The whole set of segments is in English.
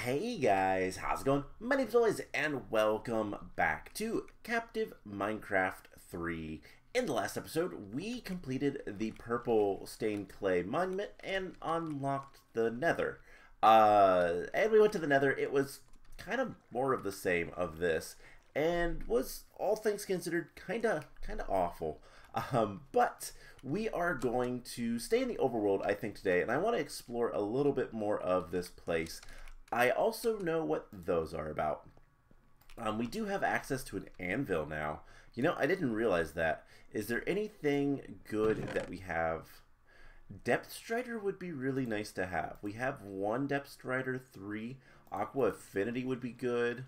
Hey guys, how's it going? My name's Always, and welcome back to Captive Minecraft 3. In the last episode, we completed the purple stained clay monument and unlocked the nether. And we went to the nether. It was kind of more of the same of this, and was, all things considered, kind of awful. But we are going to stay in the overworld, I think, today, and I want to explore a little bit more of this place. I also know what those are about. We do have access to an anvil now. You know, I didn't realize that. Is there anything good that we have? Depth Strider would be really nice to have. We have 1 Depth Strider, 3. Aqua Affinity would be good.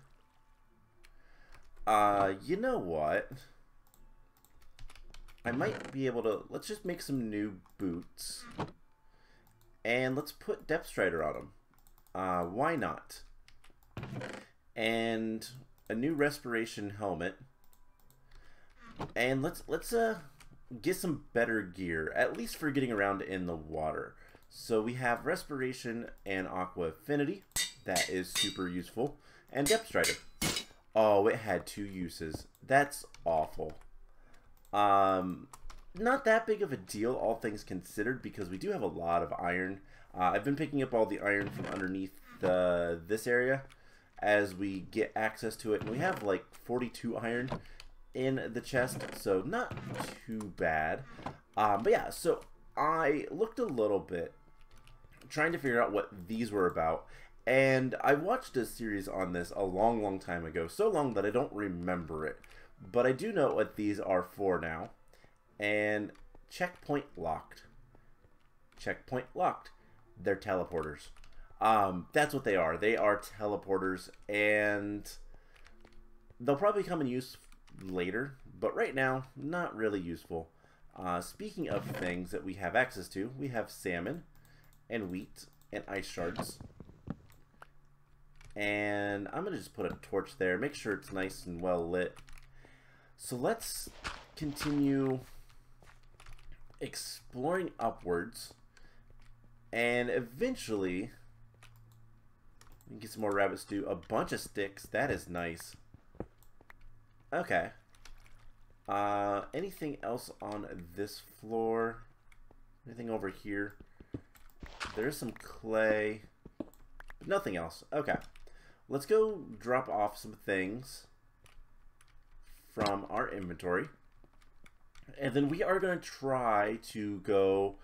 You know what? I might be able to... Let's just make some new boots. And let's put Depth Strider on them. Why not? And a new respiration helmet. And let's get some better gear, at least for getting around in the water. So we have respiration and aqua affinity. That is super useful. And Depth Strider. Oh, it had 2 uses. That's awful. Not that big of a deal, all things considered, because we do have a lot of iron. I've been picking up all the iron from underneath this area as we get access to it. And we have like 42 iron in the chest, so not too bad. But yeah, so I looked a little bit trying to figure out what these were about. And I watched a series on this a long time ago, so long that I don't remember it. But I do know what these are for now. And checkpoint locked. Checkpoint locked. They're teleporters. That's what they are. They are teleporters, and they'll probably come in use later, but right now, not really useful. Speaking of things that we have access to, we have salmon and wheat and ice shards. And I'm going to just put a torch there, make sure it's nice and well lit. So let's continue exploring upwards. And eventually, we can get some more rabbit stew. A bunch of sticks. That is nice. Okay. Anything else on this floor? Anything over here? There's some clay. But nothing else. Okay. Let's go drop off some things from our inventory. And then we are going to try to go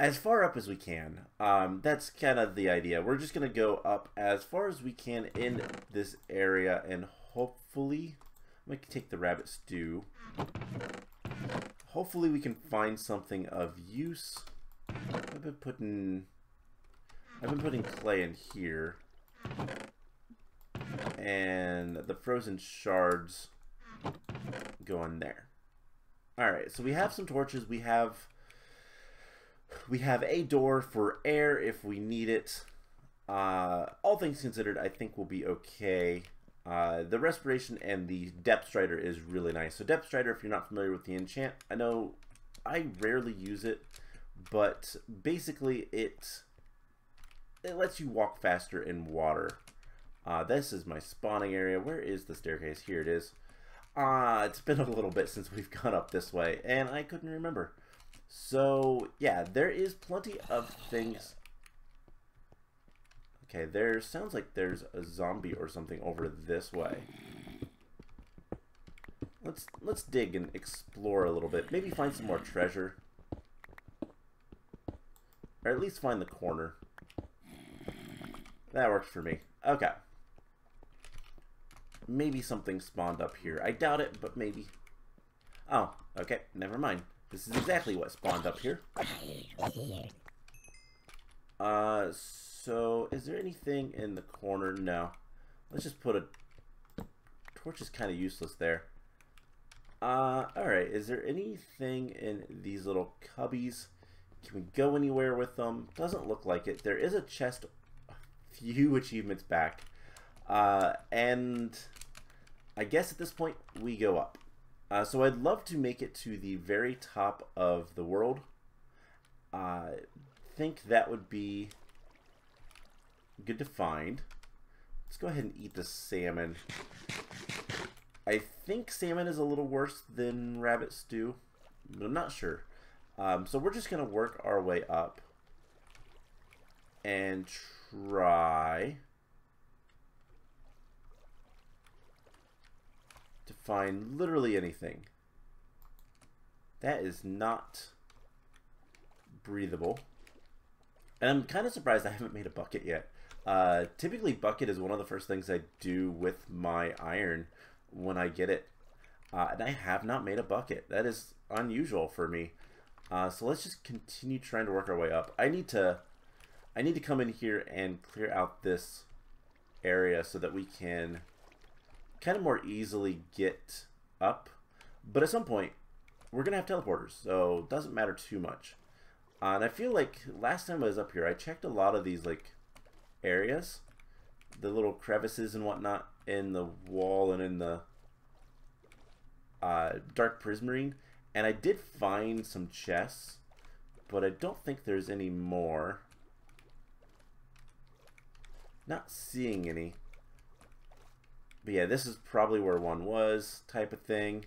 as far up as we can. That's kind of the idea. We're just going to go up as far as we can in this area, and hopefully, I'm going to take the rabbit stew. Hopefully we can find something of use. I've been putting clay in here, and the frozen shards go in there. All right, so we have some torches. We have a door for air if we need it. All things considered, I think we'll be okay. The respiration and the Depth Strider is really nice. So Depth Strider, if you're not familiar with the enchant, I know I rarely use it, but basically it lets you walk faster in water. This is my spawning area. Where is the staircase? Here it is. It's been a little bit since we've gone up this way, and I couldn't remember. So, yeah, there is plenty of things. Okay, there sounds like there's a zombie or something over this way. Let's dig and explore a little bit. Maybe find some more treasure. Or at least find the corner. That works for me. Okay. Maybe something spawned up here. I doubt it, but maybe. Oh, okay, never mind. This is exactly what spawned up here. So is there anything in the corner? No. Let's just put a torch. Is kind of useless there. Alright, is there anything in these little cubbies? Can we go anywhere with them? Doesn't look like it. There is a chest a few achievements back. And I guess at this point we go up. So I'd love to make it to the very top of the world. I think that would be good to find. Let's go ahead and eat the salmon. I think salmon is a little worse than rabbit stew, but I'm not sure. So we're just going to work our way up and try to find literally anything. That is not breathable. And I'm kind of surprised I haven't made a bucket yet. Typically bucket is one of the first things I do with my iron when I get it. And I have not made a bucket. That is unusual for me. So let's just continue trying to work our way up. I need to come in here and clear out this area so that we can kind of more easily get up. But at some point, we're going to have teleporters, so it doesn't matter too much. And I feel like last time I was up here, I checked a lot of these like areas, the little crevices and whatnot in the wall and in the dark prismarine, and I did find some chests, but I don't think there's any more. Not seeing any. But yeah, this is probably where one was, type of thing.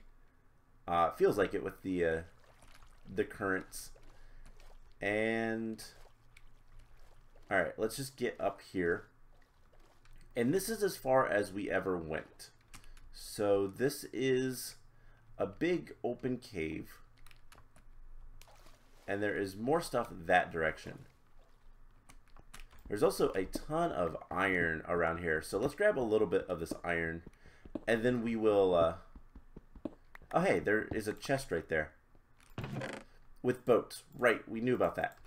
Feels like it with the currents. And alright, let's just get up here. And this is as far as we ever went. So this is a big open cave. And there is more stuff that direction. There's also a ton of iron around here. So let's grab a little bit of this iron. And then we will... Oh, hey, there is a chest right there. With boats. Right, we knew about that.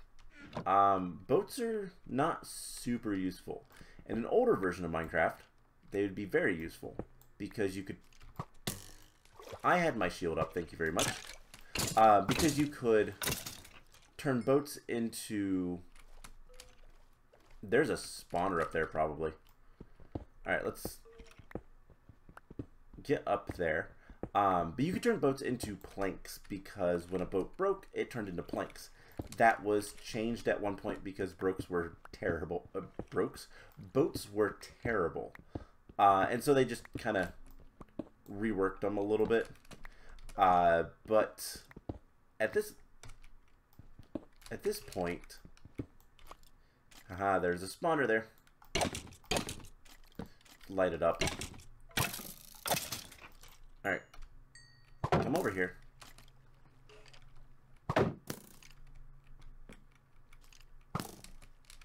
Boats are not super useful. In an older version of Minecraft, they would be very useful. Because you could... I had my shield up, thank you very much. Because you could turn boats into... There's a spawner up there, probably. Alright, let's get up there. But you could turn boats into planks, because when a boat broke, it turned into planks. That was changed at one point because boats were terrible. Boats were terrible. And so they just kind of reworked them a little bit. But at this point... Haha, there's a spawner there. Light it up. Alright. Come over here.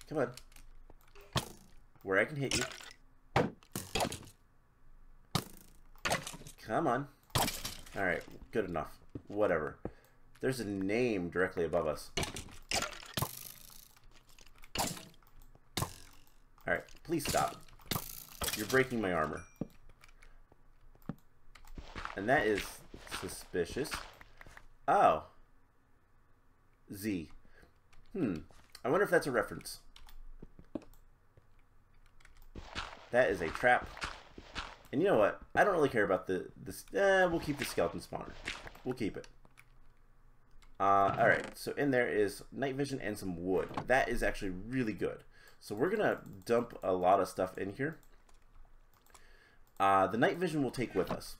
Come on. Where I can hit you. Come on. Alright, good enough. Whatever. There's a name directly above us. Alright, please stop. You're breaking my armor. And that is suspicious. Oh. Z. I wonder if that's a reference. That is a trap. And you know what? I don't really care about we'll keep the skeleton spawner. We'll keep it. Alright, so in there is night vision and some wood. That is actually really good. So we're going to dump a lot of stuff in here. The night vision we'll take with us.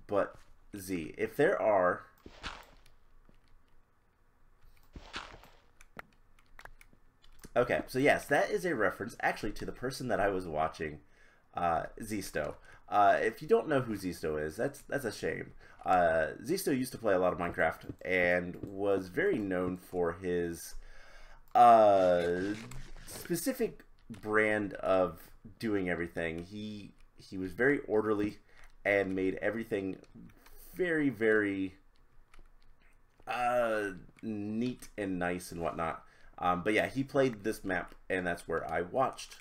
But, Z, if there are... Okay, so yes, that is a reference actually to the person that I was watching, Zisto. If you don't know who Zisto is, that's a shame. Zisto used to play a lot of Minecraft and was very known for his specific brand of doing everything. He was very orderly and made everything very, very neat and nice and whatnot. But yeah, he played this map, and that's where I watched.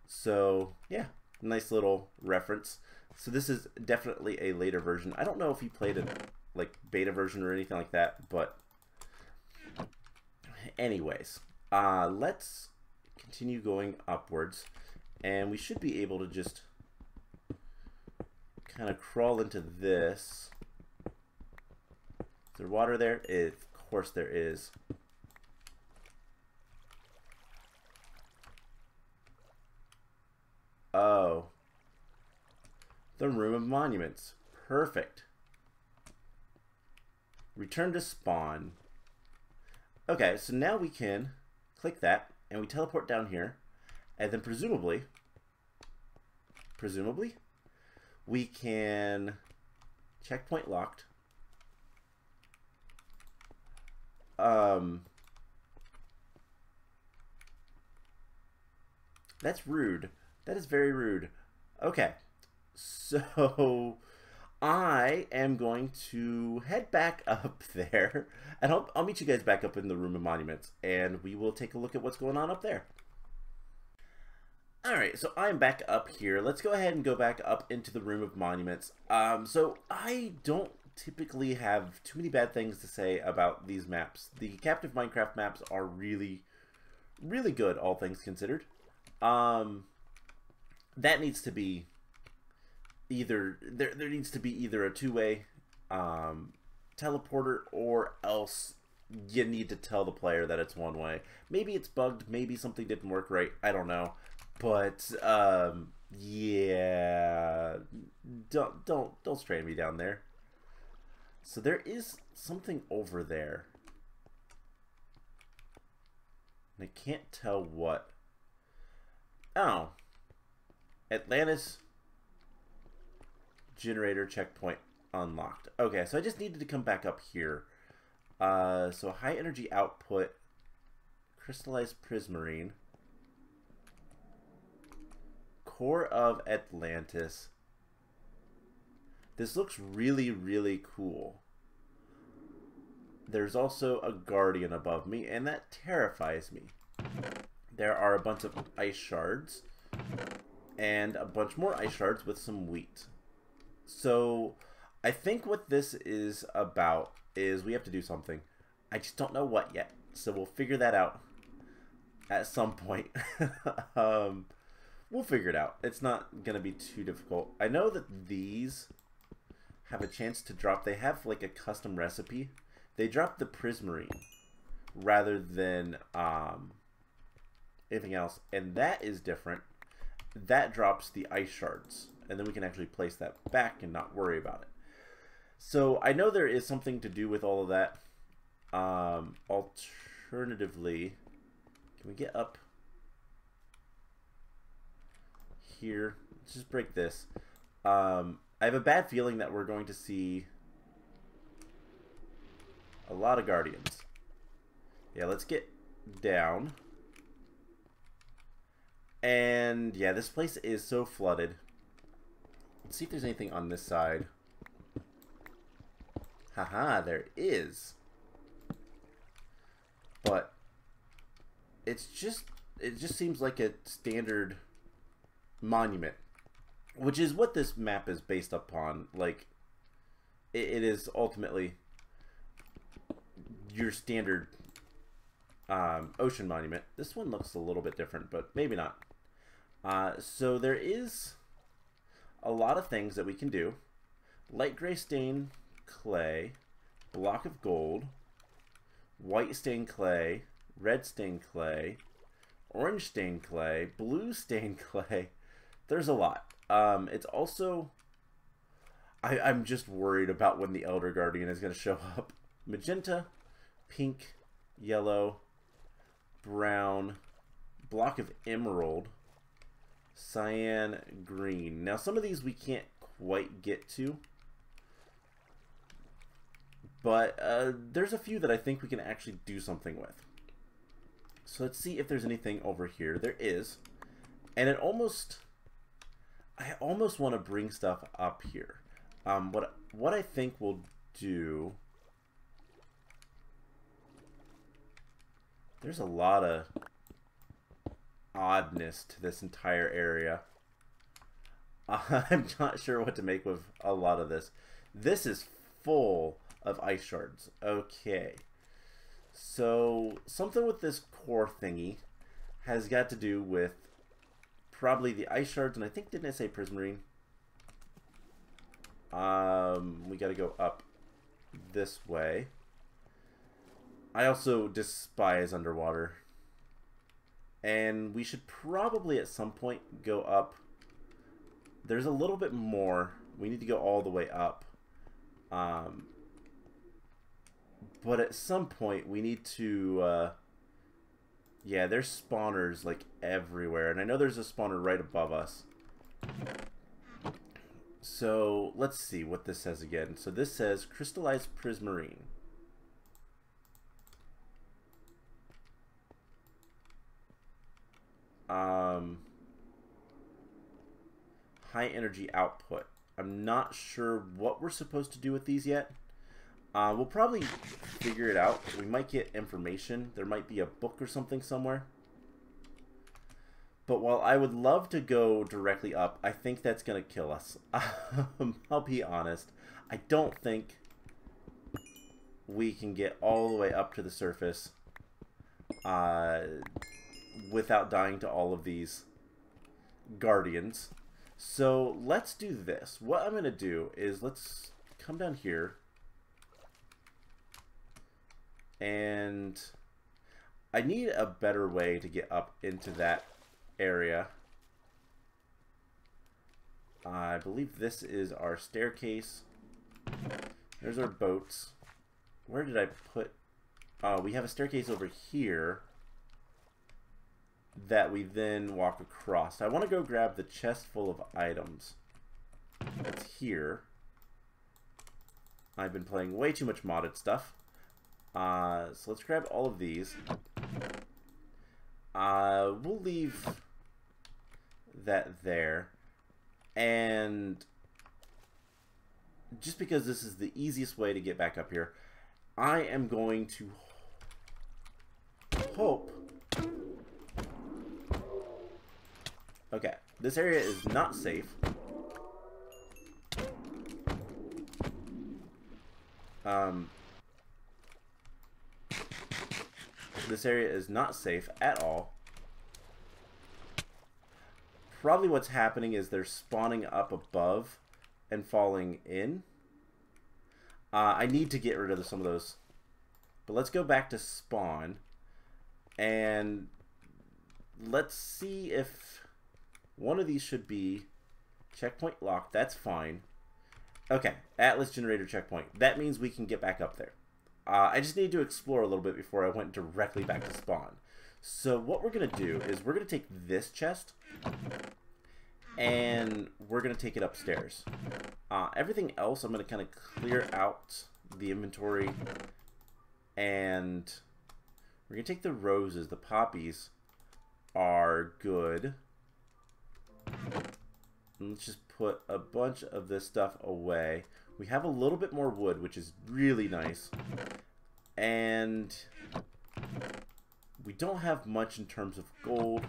So yeah, nice little reference. So this is definitely a later version. I don't know if he played a like beta version or anything like that, but anyways, let's continue going upwards, and we should be able to just kind of crawl into this. Is there water there? Of course there is. The Room of Monuments. Perfect. Return to spawn. Okay, so now we can click that, and we teleport down here, and then presumably, we can checkpoint locked. That's rude. That is very rude. Okay, so I am going to head back up there, and I'll meet you guys back up in the Room of Monuments, and we will take a look at what's going on up there. Alright, so I'm back up here. Let's go ahead and go back up into the Room of Monuments. So I don't typically have too many bad things to say about these maps. The captive Minecraft maps are really, really good, all things considered. That needs to be either, there needs to be either a two-way teleporter, or else you need to tell the player that it's one way. Maybe it's bugged, maybe something didn't work right, I don't know. But yeah, don't strand me down there. So there is something over there. I can't tell what. Oh, Atlantis generator checkpoint unlocked. Okay, so I just needed to come back up here. So high energy output, crystallized prismarine. Core of Atlantis. This looks really, really cool. There's also a guardian above me, and that terrifies me. There are a bunch of ice shards, and a bunch more ice shards with some wheat. So, I think what this is about is we have to do something. I just don't know what yet, so we'll figure that out at some point. We'll figure it out. It's not going to be too difficult. I know that these have a chance to drop. They have like a custom recipe. They drop the prismarine rather than anything else. And that is different. That drops the ice shards. And then we can actually place that back and not worry about it. So I know there is something to do with all of that. Alternatively, can we get up here? Let's just break this. I have a bad feeling that we're going to see a lot of guardians. Yeah, let's get down. And yeah, this place is so flooded. Let's see if there's anything on this side. Haha, there is. But it just seems like a standard monument, which is what this map is based upon. Like, it is ultimately your standard ocean monument. This one looks a little bit different, but maybe not. So there is a lot of things that we can do. Light gray stain clay, block of gold, white stained clay, red stained clay, orange stained clay, blue stained clay. There's a lot. It's also, I'm just worried about when the Elder Guardian is going to show up. Magenta, pink, yellow, brown, block of emerald, cyan, green. Now some of these we can't quite get to, but there's a few that I think we can actually do something with. So let's see if there's anything over here. There is, and I almost want to bring stuff up here. What I think we'll do, there's a lot of oddness to this entire area. I'm not sure what to make with a lot of this. This is full of ice shards. Okay. So something with this core thingy has got to do with probably the ice shards, and I think, didn't I say prismarine? We got to go up this way. I also despise underwater. And we should probably at some point go up there's a little bit more. We need to go all the way up. But at some point, we need to... yeah, there's spawners, like, everywhere. And I know there's a spawner right above us. So, let's see what this says again. So this says, crystallized prismarine. High energy output. I'm not sure what we're supposed to do with these yet. We'll probably figure it out. We might get information. There might be a book or something somewhere. But while I would love to go directly up, I think that's going to kill us. I'll be honest. I don't think we can get all the way up to the surface without dying to all of these guardians. So let's do this. What I'm going to do is let's come down here. And I need a better way to get up into that area. I believe this is our staircase. There's our boats. Where did I put... oh, we have a staircase over here that we then walk across. I want to go grab the chest full of items. It's here. I've been playing way too much modded stuff. So let's grab all of these. We'll leave that there. And just because this is the easiest way to get back up here, I am going to hope... okay, this area is not safe. This area is not safe at all. Probably what's happening is they're spawning up above and falling in. I need to get rid of some of those. But let's go back to spawn. And let's see if one of these should be checkpoint locked. That's fine. Okay, Atlas generator checkpoint. That means we can get back up there. I just need to explore a little bit before I went directly back to spawn. So what we're going to do is we're going to take this chest and we're going to take it upstairs. Everything else I'm going to kind of clear out the inventory, and we're going to take the roses. The poppies are good. And let's just put a bunch of this stuff away. We have a little bit more wood, which is really nice. And we don't have much in terms of gold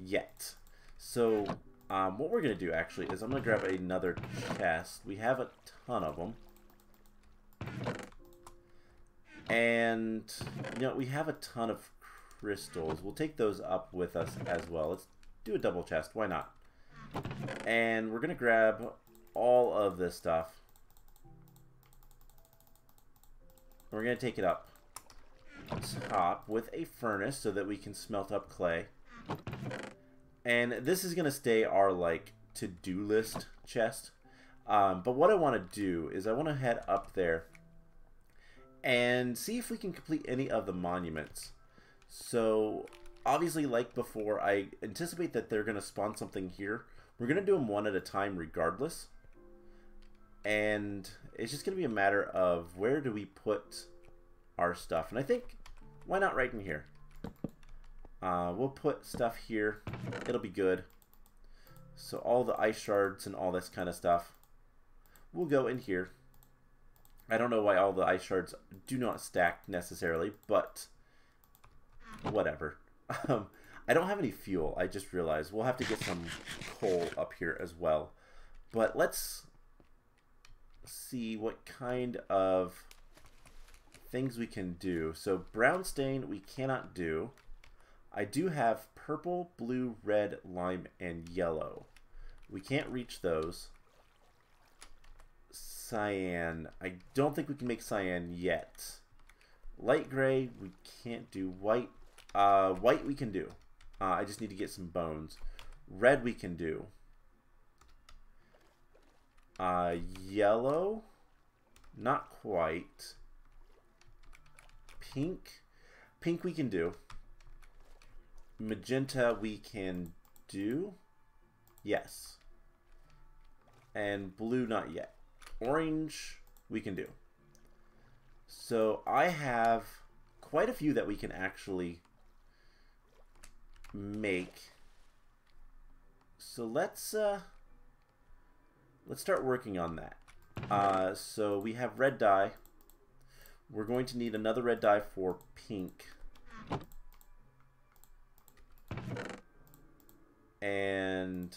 yet. So what we're going to do actually is I'm going to grab another chest. We have a ton of them. And, you know, we have a ton of crystals. We'll take those up with us as well. Let's do a double chest. Why not? And we're going to grab all of this stuff. We're going to take it up top with a furnace so that we can smelt up clay. And this is going to stay our, like, to-do list chest. But what I want to do is I want to head up there and see if we can complete any of the monuments. So, obviously, like before, I anticipate that they're going to spawn something here. We're going to do them one at a time regardless. And it's just going to be a matter of where do we put our stuff. And I think, why not right in here? We'll put stuff here. It'll be good. So all the ice shards and all this kind of stuff will go in here. I don't know why all the ice shards do not stack necessarily, but whatever. I don't have any fuel. I just realized we'll have to get some coal up here as well. But let's see what kind of things we can do. So brown stain we cannot do. I do have purple, blue, red, lime, and yellow. We can't reach those. Cyan. I don't think we can make cyan yet. Light gray we can't do. White. White we can do. I just need to get some bones. Red we can do. Yellow, not quite. Pink, pink we can do. Magenta we can do. Yes. And blue not yet. Orange we can do. So I have quite a few that we can actually make. So let's start working on that. So we have red dye. We're going to need another red dye for pink. And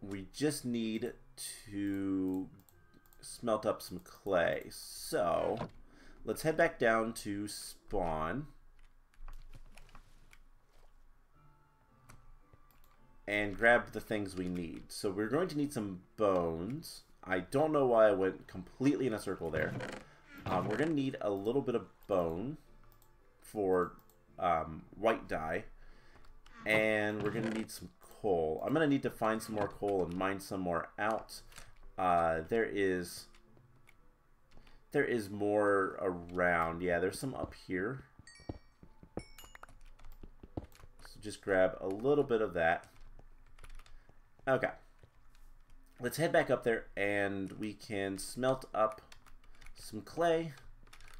we just need to smelt up some clay. So let's head back down to spawn. And grab the things we need. So we're going to need some bones. I don't know why I went completely in a circle there. We're going to need a little bit of bone for white dye. And we're going to need some coal. I'm going to need to find some more coal and mine some more out. There is more around. Yeah, there's some up here. So just grab a little bit of that. Okay. Let's head back up there and we can smelt up some clay.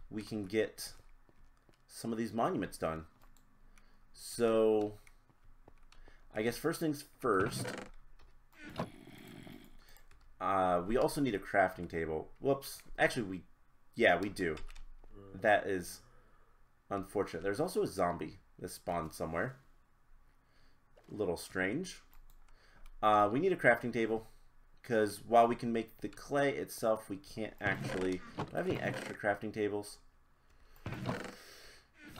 We can get some of these monuments done. So I guess first things first, we also need a crafting table. Whoops. Actually, we do. That is unfortunate. There's also a zombie that spawned somewhere. A little strange. We need a crafting table because while we can make the clay itself, we can't actually... Do I have any extra crafting tables?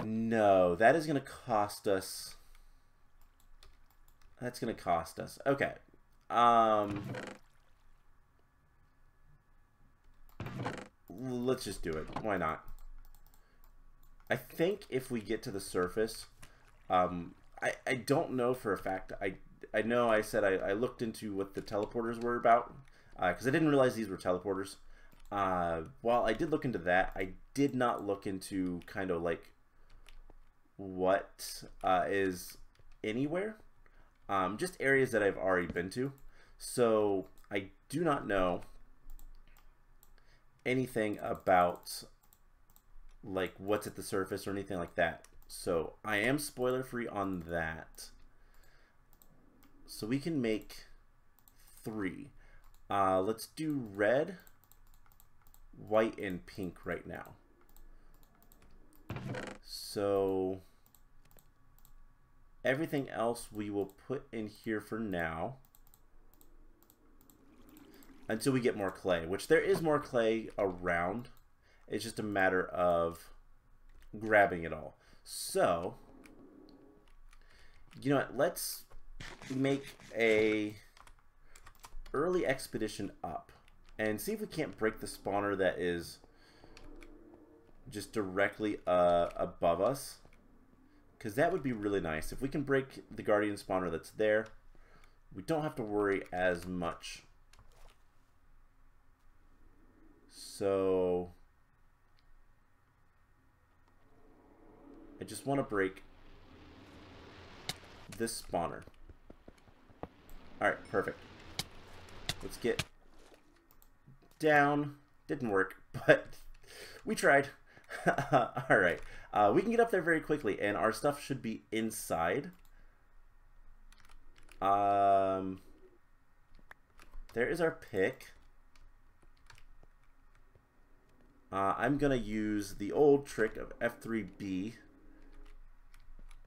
No, that is going to cost us... That's going to cost us. Okay. Let's just do it. Why not? I think if we get to the surface, I don't know for a fact. I know I said I looked into what the teleporters were about because I didn't realize these were teleporters. While I did look into that, I did not look into kind of like what is anywhere. Just areas that I've already been to. So I do not know anything about like what's at the surface or anything like that. So I am spoiler free on that. So we can make 3. Let's do red, white, and pink right now. So everything else we will put in here for now until we get more clay, which there is more clay around. It's just a matter of grabbing it all. So, you know what, let's make a early expedition up and see if we can't break the spawner that is just directly above us, because that would be really nice. If we can break the guardian spawner that's there, we don't have to worry as much. So I just want to break this spawner. Alright, perfect. Let's get down. Didn't work, but we tried. Alright, we can get up there very quickly, and our stuff should be inside. There is our pick. I'm going to use the old trick of F3B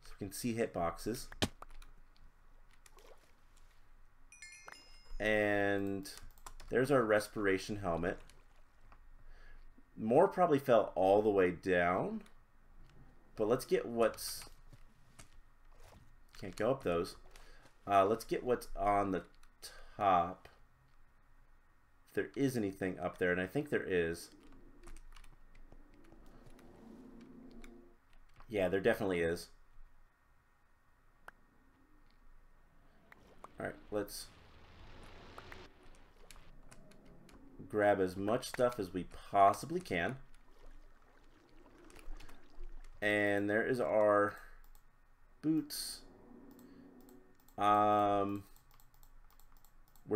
so we can see hitboxes. And there's our respiration helmet. More probably fell all the way down, but let's get what's... Can't go up those. Let's get what's on the top. If there is anything up there, and I think there is. Yeah, there definitely is. Alright, let's grab as much stuff as we possibly can. And there is our boots. We're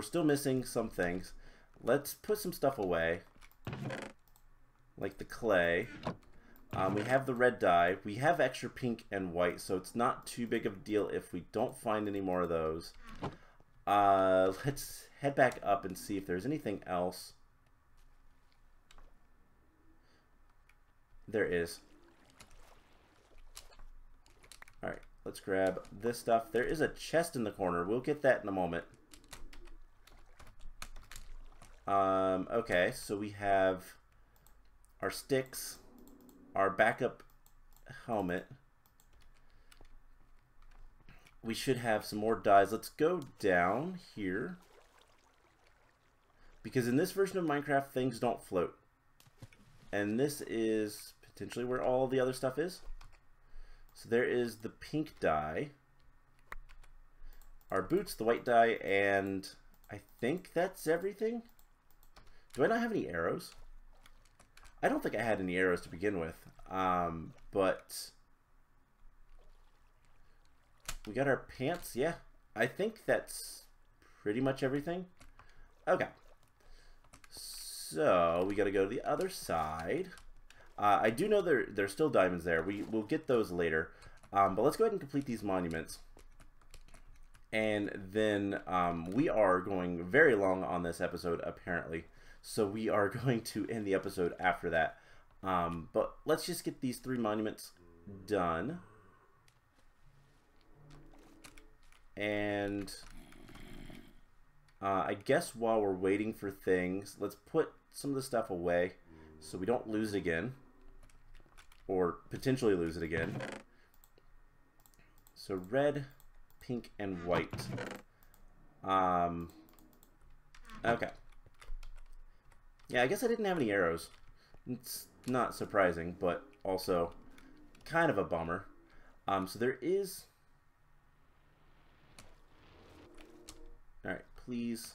still missing some things. Let's put some stuff away, like the clay. We have the red dye. We have extra pink and white, so it's not too big of a deal if we don't find any more of those. Let's head back up and see if there's anything else. There is. Alright, let's grab this stuff. There is a chest in the corner. We'll get that in a moment. Okay, so we have our sticks, our backup helmet. We should have some more dyes. Let's go down here, because in this version of Minecraft, things don't float. And this is potentially where all the other stuff is. So there is the pink dye, our boots, the white dye, and I think that's everything. Do I not have any arrows? I don't think I had any arrows to begin with, but we got our pants. Yeah, I think that's pretty much everything. Okay, so we got to go to the other side. I do know there's still diamonds there. We'll get those later, but let's go ahead and complete these monuments. And then we are going very long on this episode, apparently. So we are going to end the episode after that. But let's just get these 3 monuments done. And I guess while we're waiting for things, let's put some of the stuff away so we don't lose it again. Or potentially lose it again. So red, pink, and white. Okay. Yeah, I guess I didn't have any arrows. It's not surprising, but also kind of a bummer. So there is... Alright, please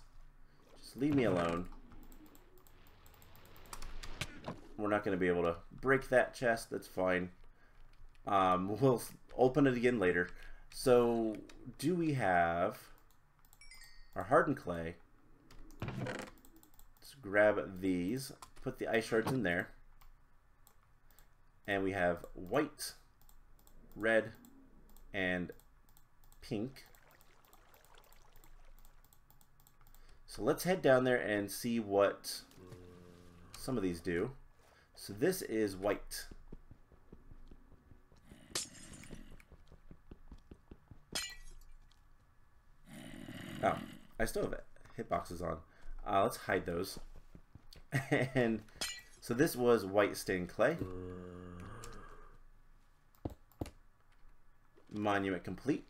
just leave me alone. We're not going to be able to break that chest. That's fine. We'll open it again later. So, do we have our hardened clay? Let's grab these, put the ice shards in there, and we have white, red, and pink. So let's head down there and see what some of these do. So this is white. Oh, I still have hitboxes on. Let's hide those. And so this was white stained clay. Monument complete.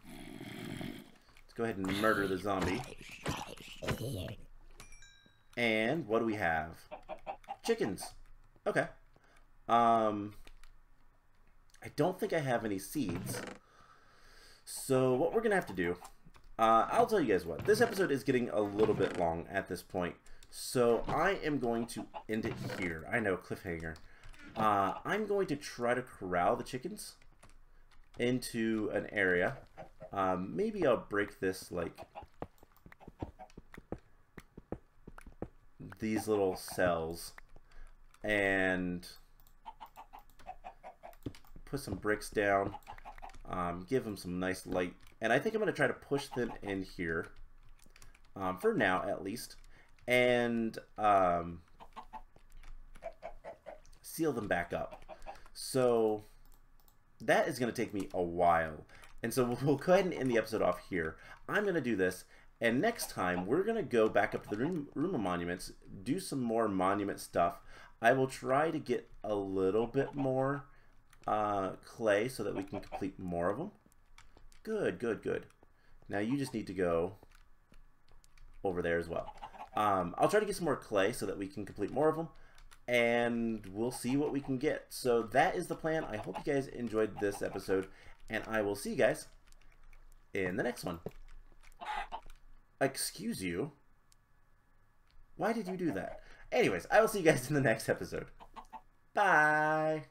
Let's go ahead and murder the zombie. And what do we have? Chickens. Okay. I don't think I have any seeds. So what we're going to have to do, I'll tell you guys what. This episode is getting a little bit long at this point. So I am going to end it here. I know, cliffhanger. I'm going to try to corral the chickens into an area. Maybe I'll break this, like, these little cells and put some bricks down, give them some nice light, and I think I'm going to try to push them in here for now at least, and seal them back up. So that is going to take me a while, and so we'll go ahead and end the episode off here. I'm going to do this, and next time we're going to go back up to the room of monuments, do some more monument stuff. I will try to get a little bit more clay so that we can complete more of them. Good, good, good. Now you just need to go over there as well. I'll try to get some more clay so that we can complete more of them, and we'll see what we can get. So that is the plan. I hope you guys enjoyed this episode, and I will see you guys in the next one. Excuse you. Why did you do that? Anyways, I will see you guys in the next episode. Bye!